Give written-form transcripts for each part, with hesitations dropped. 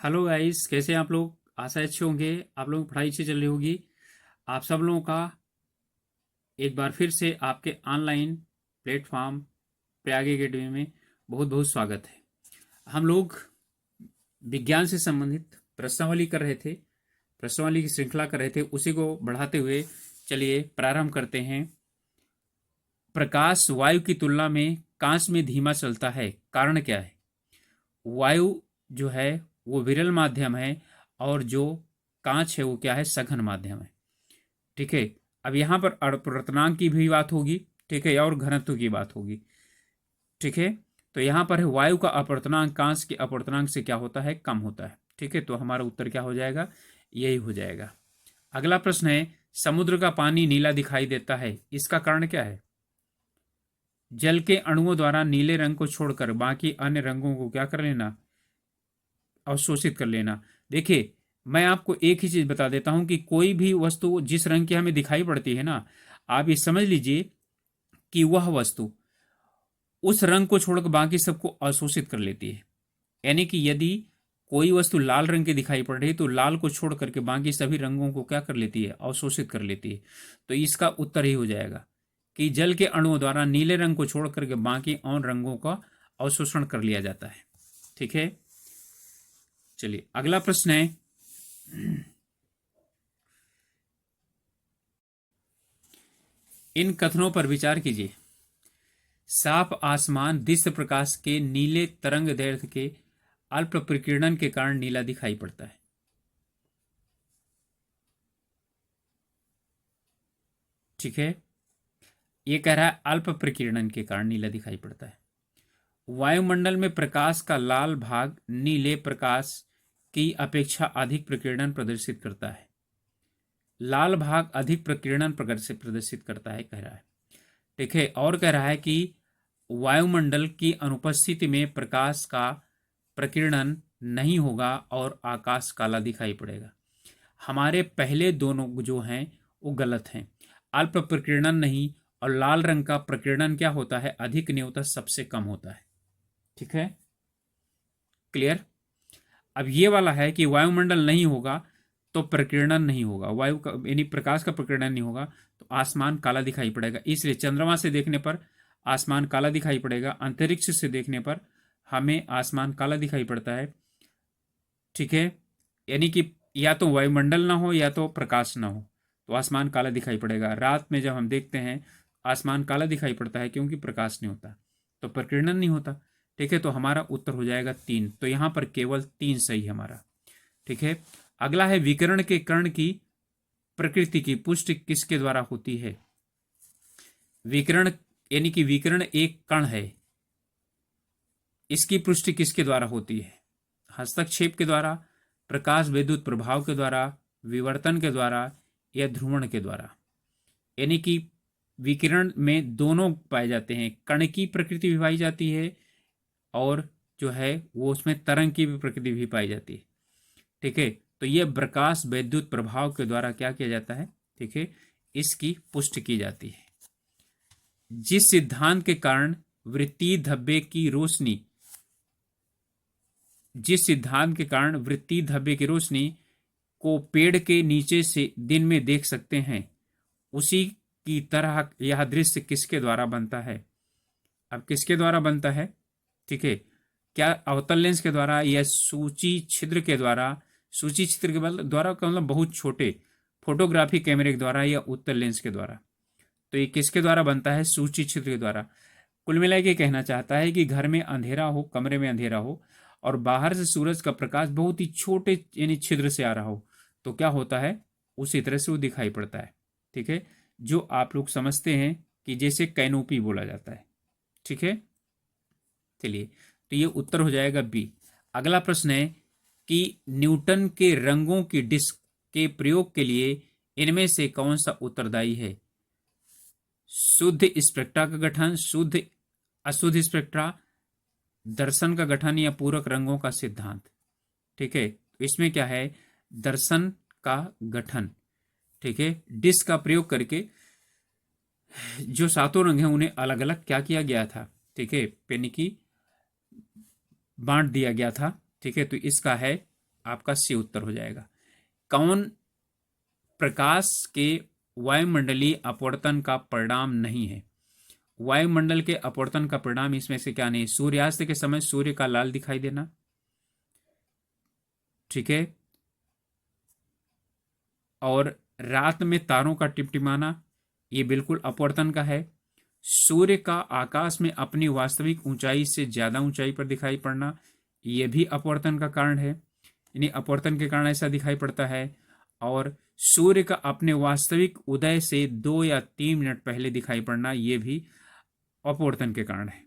Hello guys, कैसे हैं आप लोग। आशा अच्छे होंगे। आप लोगों की पढ़ाई अच्छी चल रही होगी। आप सब लोगों का एक बार फिर से आपके ऑनलाइन प्लेटफॉर्म प्रयाग एकेडमी में बहुत बहुत स्वागत है। हम लोग विज्ञान से संबंधित प्रश्नावली कर रहे थे, प्रश्नावली की श्रृंखला कर रहे थे। उसी को बढ़ाते हुए चलिए प्रारंभ करते हैं। प्रकाश वायु की तुलना में कांच में धीमा चलता है, कारण क्या है। वायु जो है वो विरल माध्यम है, और जो कांच है वो क्या है, सघन माध्यम है। ठीक है। अब यहाँ पर अपवर्तनांक की भी बात होगी, ठीक है, और घनत्व की बात होगी। ठीक है। तो यहाँ पर है वायु का अपवर्तनांक कांच के अपवर्तनांक से क्या होता है, कम होता है। ठीक है, तो हमारा उत्तर क्या हो जाएगा, यही हो जाएगा। अगला प्रश्न है, समुद्र का पानी नीला दिखाई देता है, इसका कारण क्या है। जल के अणुओं द्वारा नीले रंग को छोड़कर बाकी अन्य रंगों को क्या कर लेना, अवशोषित कर लेना। देखिए, मैं आपको एक ही चीज बता देता हूं कि कोई भी वस्तु जिस रंग की हमें दिखाई पड़ती है ना, आप ये समझ लीजिए कि वह वस्तु उस रंग को छोड़कर बाकी सबको अवशोषित कर लेती है। यानी कि यदि कोई वस्तु लाल रंग की दिखाई पड़ रही है तो लाल को छोड़ करके बाकी सभी रंगों को क्या कर लेती है, अवशोषित कर लेती है। तो इसका उत्तर ही हो जाएगा कि जल के अणुओं द्वारा नीले रंग को छोड़ करके बाकी और रंगों का अवशोषण कर लिया जाता है। ठीक है, चलिए अगला प्रश्न है, इन कथनों पर विचार कीजिए। साफ आसमान दृश्य प्रकाश के नीले तरंगदैर्घ्य के अल्प प्रकीर्णन के कारण नीला दिखाई पड़ता है। ठीक है, ये कह रहा है अल्प प्रकीर्णन के कारण नीला दिखाई पड़ता है। वायुमंडल में प्रकाश का लाल भाग नीले प्रकाश की अपेक्षा अधिक प्रकीर्णन प्रदर्शित करता है। लाल भाग अधिक प्रकीर्णन प्रदर्शित करता है, कह रहा है। ठीक है, और कह रहा है कि वायुमंडल की अनुपस्थिति में प्रकाश का प्रकीर्णन नहीं होगा और आकाश काला दिखाई पड़ेगा। हमारे पहले दोनों जो हैं वो गलत हैं। अल्प प्रकीर्णन नहीं, और लाल रंग का प्रकीर्णन क्या होता है, अधिक नहीं होता, सबसे कम होता है। ठीक है, क्लियर। अब ये वाला है कि वायुमंडल नहीं होगा तो प्रकीर्णन नहीं होगा, वायु का यानी प्रकाश का प्रकीर्णन नहीं होगा तो आसमान काला दिखाई पड़ेगा। इसलिए चंद्रमा से देखने पर आसमान काला दिखाई पड़ेगा, अंतरिक्ष से देखने पर हमें आसमान काला दिखाई पड़ता है। ठीक है, यानी कि या तो वायुमंडल ना हो या तो प्रकाश ना हो तो आसमान काला दिखाई पड़ेगा। रात में जब हम देखते हैं आसमान काला दिखाई पड़ता है क्योंकि प्रकाश नहीं होता, तो प्रकीर्णन नहीं होता। ठीक है, तो हमारा उत्तर हो जाएगा 3। तो यहां पर केवल 3 सही है हमारा। ठीक है, अगला है, विकिरण के कण की प्रकृति की पुष्टि किसके द्वारा होती है। विकिरण यानी कि विकिरण एक कण है, इसकी पुष्टि किसके द्वारा होती है। हस्तक्षेप के द्वारा, प्रकाश विद्युत प्रभाव के द्वारा, विवर्तन के द्वारा, या ध्रुवण के द्वारा। यानी कि विकिरण में दोनों पाए जाते हैं, कण की प्रकृति भी पाई जाती है और जो है वो उसमें तरंग की भी प्रकृति भी पाई जाती है। ठीक है, तो यह प्रकाश विद्युत प्रभाव के द्वारा क्या किया जाता है, ठीक है, इसकी पुष्टि की जाती है। जिस सिद्धांत के कारण वृत्तीय धब्बे की रोशनी जिस सिद्धांत के कारण वृत्तीय धब्बे की रोशनी को पेड़ के नीचे से दिन में देख सकते हैं, उसी की तरह यह दृश्य किसके द्वारा बनता है। अब किसके द्वारा बनता है, ठीक है, क्या अवतल लेंस के द्वारा या सूची छिद्र के द्वारा। सूची छिद्र के द्वारा का मतलब बहुत छोटे फोटोग्राफी कैमरे के द्वारा या उत्तल लेंस के द्वारा। तो ये किसके द्वारा बनता है, सूची छिद्र के द्वारा। कुल मिला के कहना चाहता है कि घर में अंधेरा हो, कमरे में अंधेरा हो और बाहर से सूरज का प्रकाश बहुत ही छोटे यानी छिद्र से आ रहा हो तो क्या होता है, उसी तरह से वो दिखाई पड़ता है। ठीक है, जो आप लोग समझते हैं कि जैसे कैनोपी बोला जाता है। ठीक है, चलिए, तो ये उत्तर हो जाएगा बी। अगला प्रश्न है कि न्यूटन के रंगों की डिस्क के प्रयोग के लिए इनमें से कौन सा उत्तरदायी है। शुद्ध स्पेक्ट्रा का गठन, शुद्ध अशुद्ध स्पेक्ट्रा, दर्शन का गठन, या पूरक रंगों का सिद्धांत। ठीक है, तो इसमें क्या है, दर्शन का गठन। ठीक है, डिस्क का प्रयोग करके जो सातों रंग हैं उन्हें अलग अलग क्या किया गया था, ठीक है, यानी कि बांट दिया गया था। ठीक है, तो इसका है आपका सी उत्तर हो जाएगा। कौन प्रकाश के वायुमंडलीय अपवर्तन का परिणाम नहीं है? वायुमंडल के अपवर्तन का परिणाम इसमें से क्या नहीं? सूर्यास्त के समय सूर्य का लाल दिखाई देना, ठीक है, और रात में तारों का टिमटिमाना, ये बिल्कुल अपवर्तन का है। सूर्य का आकाश में अपनी वास्तविक ऊंचाई से ज्यादा ऊंचाई पर दिखाई पड़ना, यह भी अपवर्तन का कारण है, यानी अपवर्तन के कारण ऐसा दिखाई पड़ता है। और सूर्य का अपने वास्तविक उदय से 2 या 3 मिनट पहले दिखाई पड़ना, यह भी अपवर्तन के कारण है।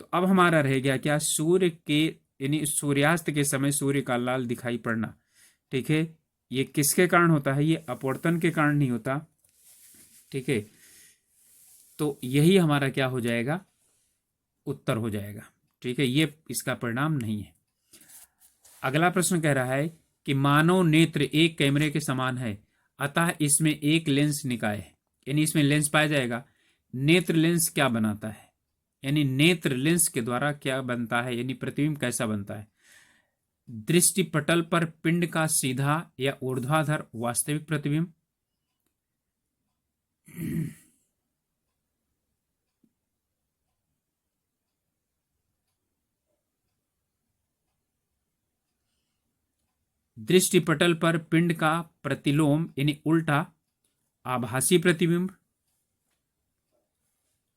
तो अब हमारा रह गया क्या? सूर्य के यानी सूर्यास्त के समय सूर्य का लाल दिखाई पड़ना, ठीक है, ये किसके कारण होता है? ये अपवर्तन के कारण नहीं होता, ठीक है। तो यही हमारा क्या हो जाएगा? उत्तर हो जाएगा, ठीक है, ये इसका परिणाम नहीं है। अगला प्रश्न कह रहा है कि मानव नेत्र एक कैमरे के समान है, अतः इसमें एक लेंस निकाय है, यानी इसमें लेंस पाया जाएगा। नेत्र लेंस क्या बनाता है? यानी नेत्र लेंस के द्वारा क्या बनता है, यानी प्रतिबिंब कैसा बनता है? दृष्टि पटल पर पिंड का सीधा या ऊर्ध्वाधर वास्तविक प्रतिबिंब, दृष्टि पटल पर पिंड का प्रतिलोम यानी उल्टा आभासी प्रतिबिंब,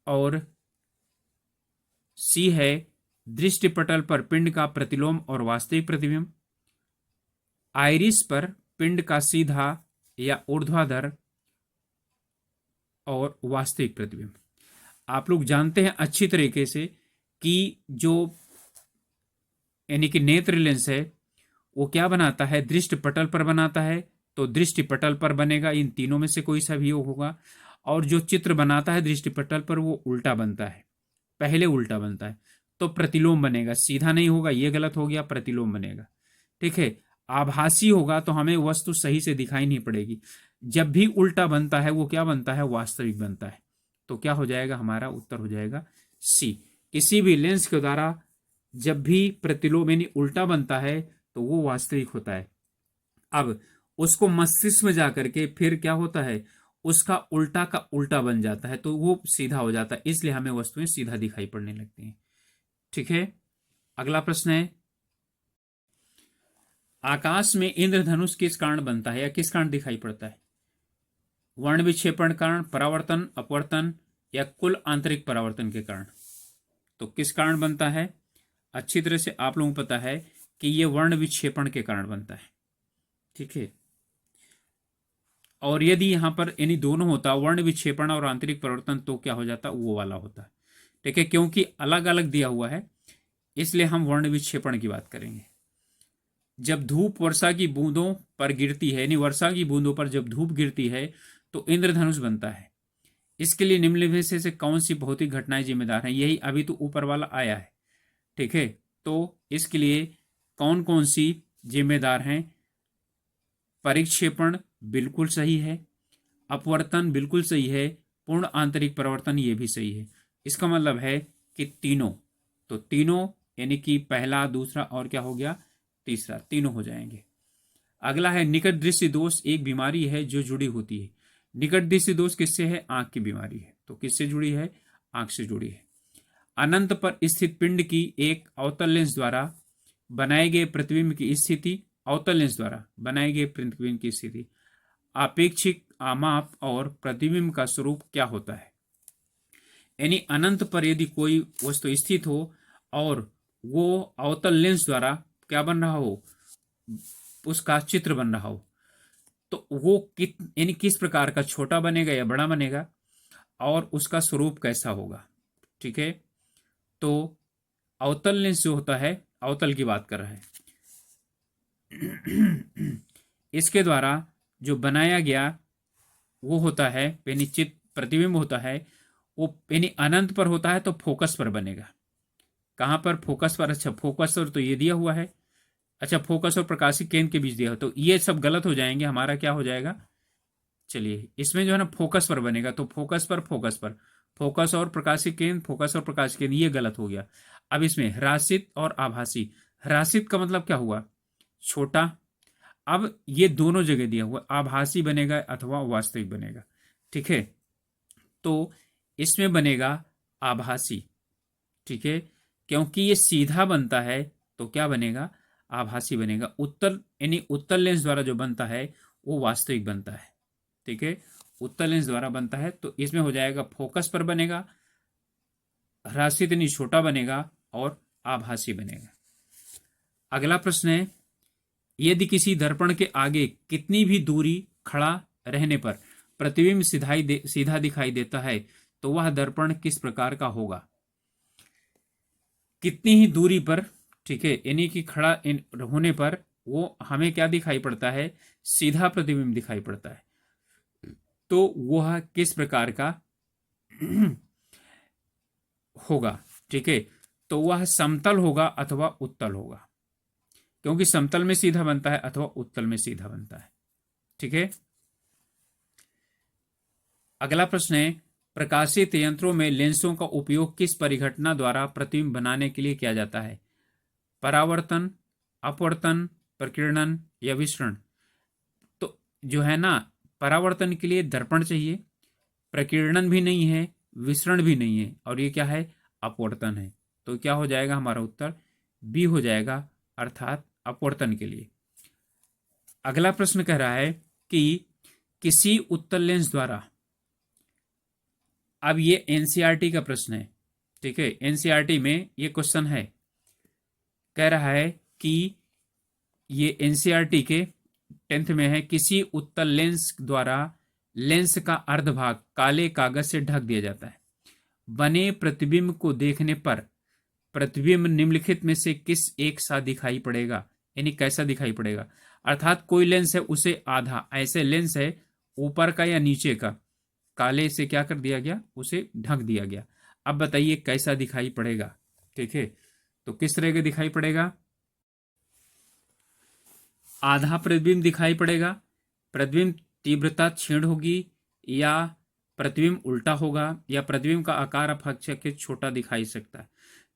और सी है दृष्टि पटल पर पिंड का प्रतिलोम और वास्तविक प्रतिबिंब। आइरिस पर पिंड का सीधा या ऊर्ध्वाधर और वास्तविक प्रतिबिंब। आप लोग जानते हैं अच्छी तरीके से कि जो यानी कि नेत्र लेंस है वो क्या बनाता है? दृष्टि पटल पर बनाता है, तो दृष्टि पटल पर बनेगा, इन तीनों में से कोई सा भी होगा। और जो चित्र बनाता है दृष्टि पटल पर वो उल्टा बनता है, पहले उल्टा बनता है, तो प्रतिलोम बनेगा, सीधा नहीं होगा, ये गलत हो गया, प्रतिलोम बनेगा, ठीक है। आभासी होगा तो हमें वस्तु सही से दिखाई नहीं पड़ेगी। जब भी उल्टा बनता है वो क्या बनता है? वास्तविक बनता है। तो क्या हो जाएगा? हमारा उत्तर हो जाएगा सी। किसी भी लेंस के द्वारा जब भी प्रतिलोम यानी उल्टा बनता है तो वो वास्तविक होता है। अब उसको मस्तिष्क में जाकर के फिर क्या होता है? उसका उल्टा का उल्टा बन जाता है, तो वो सीधा हो जाता है, इसलिए हमें वस्तुएं सीधा दिखाई पड़ने लगती हैं, ठीक है। अगला प्रश्न है, आकाश में इंद्रधनुष किस कारण बनता है या किस कारण दिखाई पड़ता है? वर्ण विक्षेपण कारण, परावर्तन, अपवर्तन, या कुल आंतरिक परावर्तन के कारण? तो किस कारण बनता है? अच्छी तरह से आप लोगों को पता है कि यह वर्ण विक्षेपण के कारण बनता है, ठीक है। और यदि यहां पर यानी दोनों होता, वर्ण विक्षेपण और आंतरिक परिवर्तन, तो क्या हो जाता? वो वाला होता, ठीक है। क्योंकि अलग अलग दिया हुआ है इसलिए हम वर्ण विक्षेपण की बात करेंगे। जब धूप वर्षा की बूंदों पर गिरती है, यानी वर्षा की बूंदों पर जब धूप गिरती है तो इंद्रधनुष बनता है। इसके लिए निम्नलिखित में से कौन सी भौतिक घटनाएं जिम्मेदार हैं? यही अभी तो ऊपर वाला आया है, ठीक है। तो इसके लिए कौन कौन सी जिम्मेदार हैं? परिक्षेपण बिल्कुल सही है, अपवर्तन बिल्कुल सही है, पूर्ण आंतरिक परिवर्तन ये भी सही है। इसका मतलब है कि तीनों, तो तीनों यानी कि पहला, दूसरा और क्या हो गया? तीसरा, तीनों हो जाएंगे। अगला है निकट दृष्टि दोष एक बीमारी है जो जुड़ी होती है। निकट दृष्टि दोष किससे है? आंख की बीमारी है, तो किससे जुड़ी है? आंख से जुड़ी है। अनंत पर स्थित पिंड की एक अवतल लेंस द्वारा बनाए गए प्रतिबिंब की स्थिति, अवतल लेंस द्वारा बनाए गए प्रतिबिंब की स्थिति, आपेक्षिक आमाप और प्रतिबिंब का स्वरूप क्या होता है? यानी अनंत पर यदि कोई वस्तु स्थित हो और वो अवतल लेंस द्वारा क्या बन रहा हो? उसका चित्र बन रहा हो, तो वो यानी किस प्रकार का, छोटा बनेगा या बड़ा बनेगा, और उसका स्वरूप कैसा होगा, ठीक है। तो अवतल लेंस जो होता है, अवतल की बात कर रहा है, इसके द्वारा जो बनाया गया वो होता है, यानी चित्र प्रतिबिंब होता है, वो यानी अनंत पर होता है तो फोकस पर बनेगा। कहां पर? फोकस पर। अच्छा, फोकस पर तो ये दिया हुआ है। अच्छा, फोकस और प्रकाशिक केंद्र के बीच दिया हो, तो ये सब गलत हो जाएंगे, हमारा क्या हो जाएगा? चलिए, इसमें जो है ना फोकस पर बनेगा, तो फोकस पर, फोकस पर, फोकस और प्रकाशिक केंद्र, फोकस और प्रकाशिक केंद्र, ये गलत हो गया। अब इसमें ह्रासित और आभासी। ह्रासित का मतलब क्या हुआ? छोटा। अब ये दोनों जगह दिया हुआ, आभासी बनेगा अथवा वास्तविक बनेगा। ठीक है, तो इसमें बनेगा आभासी। ठीक है, क्योंकि ये सीधा बनता है तो क्या बनेगा, आभासी बनेगा। उत्तल यानी उत्तल लेंस द्वारा जो बनता है वो वास्तविक बनता है। ठीक है, उत्तल लेंस द्वारा बनता है तो इसमें हो जाएगा फोकस पर बनेगा, ह्रासित यानी छोटा बनेगा और आभासी बनेगा। अगला प्रश्न है, यदि किसी दर्पण के आगे कितनी भी दूरी खड़ा रहने पर प्रतिबिंब सीधा दिखाई देता है तो वह दर्पण किस प्रकार का होगा। कितनी ही दूरी पर, ठीक है, यानी कि खड़ा होने पर वो हमें क्या दिखाई पड़ता है, सीधा प्रतिबिंब दिखाई पड़ता है। तो वह किस प्रकार का होगा। ठीक है, तो वह समतल होगा अथवा उत्तल होगा, क्योंकि समतल में सीधा बनता है अथवा उत्तल में सीधा बनता है। ठीक है, अगला प्रश्न है, प्रकाशित यंत्रों में लेंसों का उपयोग किस परिघटना द्वारा प्रतिबिंब बनाने के लिए किया जाता है। परावर्तन, अपवर्तन, प्रकीर्णन या विसरण। तो जो है ना, परावर्तन के लिए दर्पण चाहिए, प्रकीर्णन भी नहीं है, विसरण भी नहीं है, और ये क्या है, अपवर्तन है। तो क्या हो जाएगा हमारा उत्तर, बी हो जाएगा, अर्थात अपवर्तन के लिए। अगला प्रश्न कह रहा है कि किसी उत्तल लेंस द्वारा, अब ये एनसीईआरटी का प्रश्न है। ठीक है, एनसीईआरटी में ये क्वेश्चन है, कह रहा है कि ये एनसीईआरटी के 10th में है, किसी उत्तल लेंस द्वारा लेंस का अर्धभाग काले कागज से ढक दिया जाता है। बने प्रतिबिंब को देखने पर प्रतिबिंब निम्नलिखित में से किस एक सा दिखाई पड़ेगा, यानी कैसा दिखाई पड़ेगा। अर्थात कोई लेंस है उसे आधा, ऐसे लेंस है ऊपर का या नीचे का, काले से क्या कर दिया गया, उसे ढक दिया गया। अब बताइए कैसा दिखाई पड़ेगा। ठीक है, तो किस तरह का दिखाई पड़ेगा, आधा प्रतिबिंब दिखाई पड़ेगा, प्रतिबिंब तीव्रता क्षीण होगी, या प्रतिबिंब उल्टा होगा, या प्रतिबिंब का आकार अपेक्षाकृत छोटा दिखाई सकता है।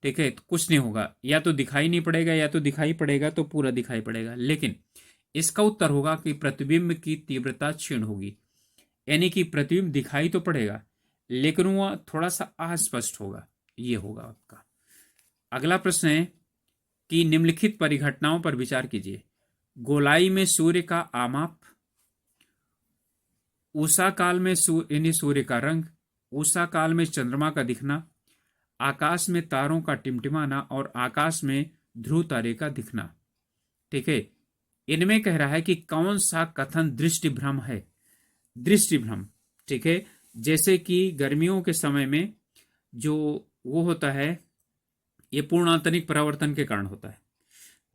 ठीक है, तो कुछ नहीं होगा, या तो दिखाई नहीं पड़ेगा या तो दिखाई पड़ेगा तो पूरा दिखाई पड़ेगा। लेकिन इसका उत्तर होगा कि प्रतिबिंब की तीव्रता क्षीण होगी, यानी कि प्रतिबिंब दिखाई तो पड़ेगा लेकिन वह थोड़ा सा अस्पष्ट होगा, ये होगा आपका। अगला प्रश्न है कि निम्नलिखित परिघटनाओं पर विचार कीजिए। गोलाई में सूर्य का आमाप, उषा काल में यानी सूर्य का रंग, उषा काल में चंद्रमा का दिखना, आकाश में तारों का टिमटिमाना और आकाश में ध्रुव तारे का दिखना। ठीक है, इनमें कह रहा है कि कौन सा कथन दृष्टि भ्रम है। दृष्टि भ्रम, ठीक है, जैसे कि गर्मियों के समय में जो वो होता है, ये पूर्ण आंतरिक परावर्तन के कारण होता है।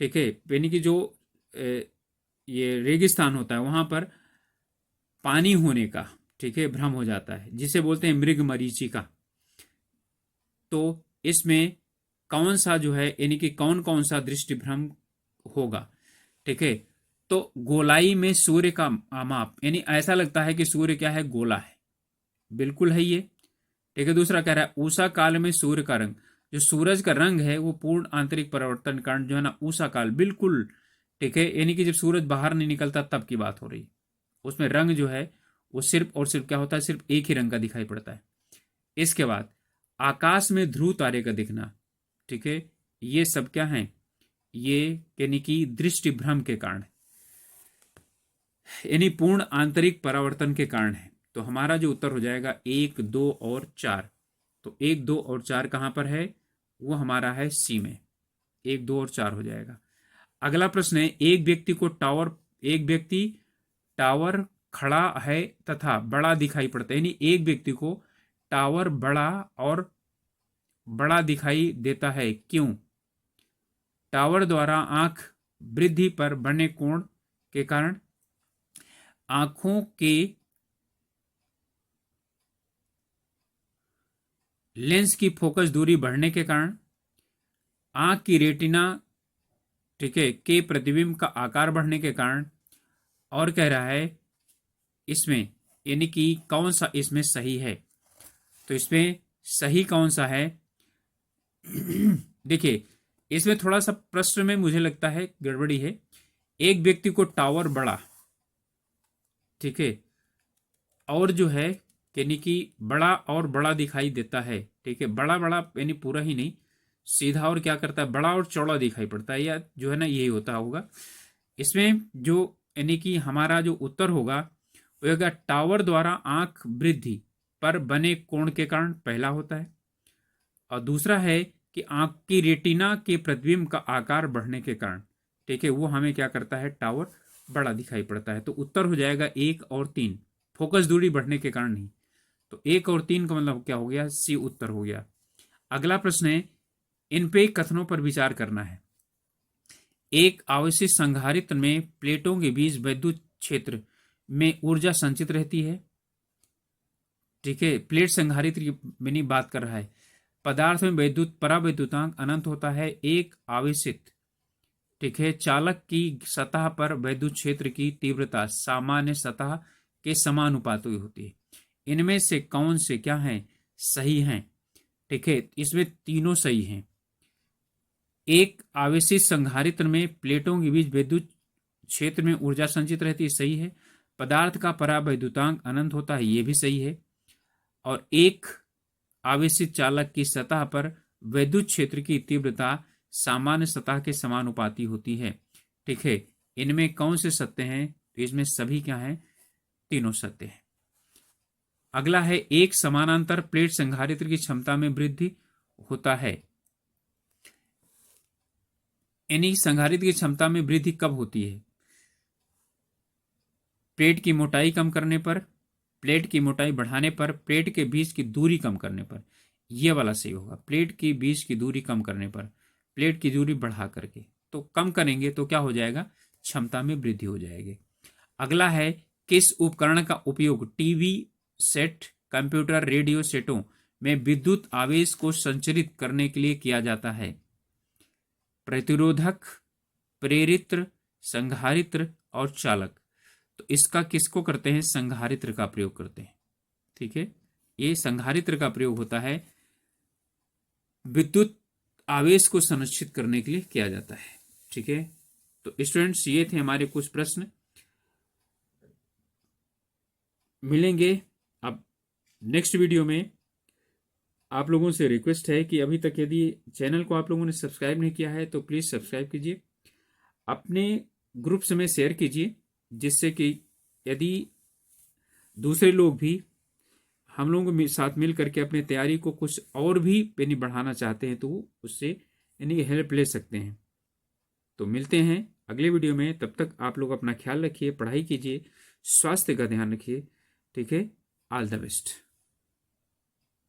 ठीक है, यानी कि जो ये रेगिस्तान होता है वहां पर पानी होने का, ठीक है, भ्रम हो जाता है, जिसे बोलते हैं मृग मरीचिका। तो इसमें कौन सा जो है, यानी कि कौन कौन सा दृष्टि भ्रम होगा। ठीक है, तो गोलाई में सूर्य का आमाप, यानी ऐसा लगता है कि सूर्य क्या है, गोला है, बिल्कुल है ये। ठीक है, दूसरा कह रहा है उषा काल में सूर्य का रंग, जो सूरज का रंग है वो पूर्ण आंतरिक परावर्तन कारण जो है ना, उषा काल बिल्कुल, ठीक है, यानी कि जब सूरज बाहर नहीं निकलता तब की बात हो रही, उसमें रंग जो है वो सिर्फ और सिर्फ क्या होता है, सिर्फ एक ही रंग का दिखाई पड़ता है। इसके बाद आकाश में ध्रुव तारे का दिखना, ठीक है, ये सब क्या है, ये यानी कि दृष्टि भ्रम के कारण, यानी पूर्ण आंतरिक परावर्तन के कारण है। तो हमारा जो उत्तर हो जाएगा 1, 2 और 4। तो 1, 2 और 4 कहां पर है, वो हमारा है सी में, 1, 2 और 4 हो जाएगा। अगला प्रश्न है, एक व्यक्ति टावर खड़ा है तथा बड़ा दिखाई पड़ता है, यानी एक व्यक्ति को टावर बड़ा दिखाई देता है, क्यों। टावर द्वारा आंख वृद्धि पर बने कोण के कारण, आंखों के लेंस की फोकस दूरी बढ़ने के कारण, आंख की रेटिना, ठीक है, के प्रतिबिंब का आकार बढ़ने के कारण, और कह रहा है इसमें, यानी कि कौन सा इसमें सही है। तो इसमें सही कौन सा है देखिए, इसमें थोड़ा सा प्रश्न में मुझे लगता है गड़बड़ी है। एक व्यक्ति को टावर बड़ा, ठीक है, और जो है यानी कि बड़ा और बड़ा दिखाई देता है, ठीक है, बड़ा बड़ा यानी पूरा ही नहीं, सीधा और क्या करता है, बड़ा और चौड़ा दिखाई पड़ता है, या जो है ना यही होता होगा। इसमें जो यानी कि हमारा जो उत्तर होगा वो होगा टावर द्वारा आंख वृद्धि पर बने कोण के कारण पहला होता है, और दूसरा है कि आंख की रेटिना के प्रतिबिंब का आकार बढ़ने के कारण, ठीक है, वो हमें क्या करता है, टावर बड़ा दिखाई पड़ता है। तो उत्तर हो जाएगा 1 और 3, फोकस दूरी बढ़ने के कारण नहीं। तो 1 और 3 का मतलब क्या हो गया, सी उत्तर हो गया। अगला प्रश्न है, इन पे कथनों पर विचार करना है। एक आवेशित संधारित्र में प्लेटों के बीच विद्युत क्षेत्र में ऊर्जा संचित रहती है, ठीक है, प्लेट संधारित्र की मैंने बात कर रहा है। पदार्थ में विद्युत परावैद्युतांक अनंत होता है। एक आवेशित, ठीक है, चालक की सतह पर विद्युत क्षेत्र की तीव्रता सामान्य सतह के समानुपाती होती है। इनमें से कौन से क्या हैं, सही हैं, ठीक है, इसमें तीनों सही हैं। एक आवेशित संधारित्र में प्लेटों के बीच विद्युत क्षेत्र में ऊर्जा संचित रहती है, सही है। पदार्थ का परावैद्युतांक अनंत होता है, ये भी सही है। और एक आवेशित चालक की सतह पर विद्युत क्षेत्र की तीव्रता सामान्य सतह के समानुपाती होती है, ठीक है। इनमें कौन से सत्य हैं, तो इसमें सभी क्या हैं, तीनों सत्य हैं। अगला है, एक समानांतर प्लेट संधारित्र की क्षमता में वृद्धि होता है। यानी संधारित्र की क्षमता में वृद्धि कब होती है, प्लेट की मोटाई कम करने पर, प्लेट की मोटाई बढ़ाने पर, प्लेट के बीच की दूरी कम करने पर। यह वाला सही होगा, प्लेट के बीच की दूरी कम करने पर, प्लेट की दूरी बढ़ा करके। तो कम करेंगे तो क्या हो जाएगा, क्षमता में वृद्धि हो जाएगी। अगला है, किस उपकरण का उपयोग टीवी सेट, कंप्यूटर, रेडियो सेटों में विद्युत आवेश को संचरित करने के लिए किया जाता है। प्रतिरोधक, प्रेरित्र, संधारित्र और चालक। तो इसका किसको करते हैं, संधारित्र का प्रयोग करते हैं, ठीक है। ये संधारित्र का प्रयोग होता है, विद्युत आवेश को संरक्षित करने के लिए किया जाता है, ठीक है। तो स्टूडेंट्स, ये थे हमारे कुछ प्रश्न। मिलेंगे अब नेक्स्ट वीडियो में। आप लोगों से रिक्वेस्ट है कि अभी तक यदि चैनल को आप लोगों ने सब्सक्राइब नहीं किया है तो प्लीज़ सब्सक्राइब कीजिए, अपने ग्रुप्स में शेयर कीजिए, जिससे कि यदि दूसरे लोग भी हम लोगों के साथ मिल करके अपनी तैयारी को कुछ और भी यानी बढ़ाना चाहते हैं तो वो उससे यानी हेल्प ले सकते हैं। तो मिलते हैं अगले वीडियो में, तब तक आप लोग अपना ख्याल रखिए, पढ़ाई कीजिए, स्वास्थ्य का ध्यान रखिए, ठीक है। All the best.